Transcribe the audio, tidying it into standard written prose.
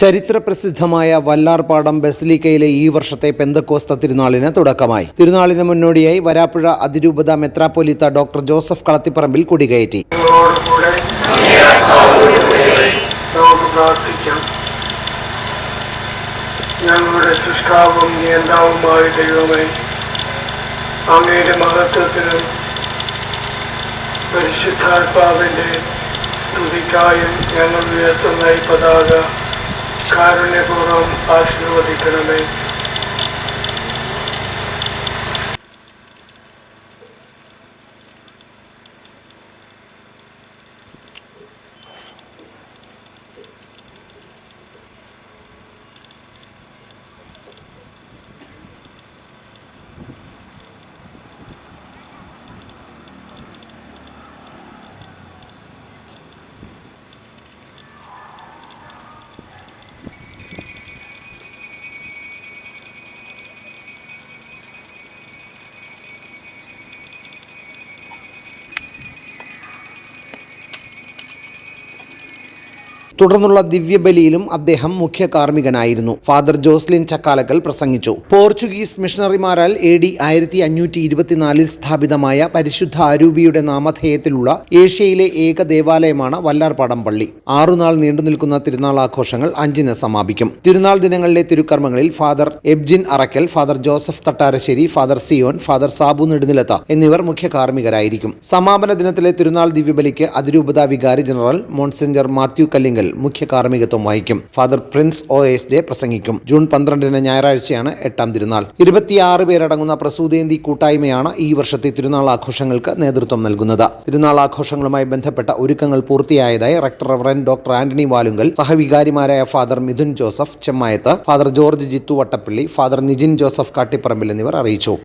ചരിത്രപ്രസിദ്ധമായ വല്ലാർപാടം ബസിലിക്കയിലെ ഈ വർഷത്തെ പെന്തക്കോസ്ത തിരുനാളിന് തുടക്കമായി. തിരുനാളിന് മുന്നോടിയായി വരാപ്പുഴ അതിരൂപത മെത്രാപ്പൊലീത്ത ഡോക്ടർ ജോസഫ് കളത്തിപ്പറമ്പിൽ കൊടികയറ്റി. ഞങ്ങളുടെ സൃഷ്ടാവും നിയന്താവുമായ ദൈവമേ, അങ്ങയുടെ മഹത്വത്തിനും പരിശുദ്ധാത്മാവിൻ്റെ സ്തുതിക്കായും ഞങ്ങൾ ഉയർത്തുന്ന ഈ പതാക കാരുണ്യപൂർവ്വം ആശീർവദിക്കണമേ. തുടർന്നുള്ള ദിവ്യബലിയിലും അദ്ദേഹം മുഖ്യ കാർമ്മികനായിരുന്നു. ഫാദർ ജോസ്ലിൻ ചക്കാലക്കൽ പ്രസംഗിച്ചു. പോർച്ചുഗീസ് മിഷണറിമാരാൽ AD 1524 സ്ഥാപിതമായ പരിശുദ്ധ അരൂപിയുടെ നാമധേയത്തിലുള്ള ഏഷ്യയിലെ ഏക ദേവാലയമാണ് വല്ലാർപാടം പള്ളി. 6 നാൾ നീണ്ടുനിൽക്കുന്ന തിരുനാൾ ആഘോഷങ്ങൾ 5-ന് സമാപിക്കും. തിരുനാൾ ദിനങ്ങളിലെ തിരുക്കർമ്മങ്ങളിൽ father Ebjin Arackal, father Joseph Thattarassery, father Zion, father Sabu Nedunilath എന്നിവർ മുഖ്യ കാർമ്മികരായിരിക്കും. സമാപന ദിനത്തിലെ തിരുനാൾ ദിവ്യബലിക്ക് അതിരൂപത വികാരി ജനറൽ മോൺസിഞ്ഞർ മാത്യു കല്ലിങ്കൽ മുഖ്യ കാർമ്മികത്വം വഹിക്കും. ഫാദർ പ്രിൻസ് OSJ പ്രസംഗിക്കും. ജൂൺ 12-ന് ഞായറാഴ്ചയാണ് 8-ാം തിരുനാൾ. 26 പേരടങ്ങുന്ന പ്രസൂതേന്തി കൂട്ടായ്മയാണ് ഈ വർഷത്തെ തിരുനാൾ ആഘോഷങ്ങൾക്ക് നേതൃത്വം നൽകുന്നത്. തിരുനാൾ ആഘോഷങ്ങളുമായി ബന്ധപ്പെട്ട ഒരുക്കങ്ങൾ പൂർത്തിയായതായി rector reverend doctor Antony Valunkal, സഹവികാരിമാരായ father Mithun Joseph Chemmayath, father George Jithu Vattappally, father Nijin Joseph Kattiparambil എന്നിവർ അറിയിച്ചു.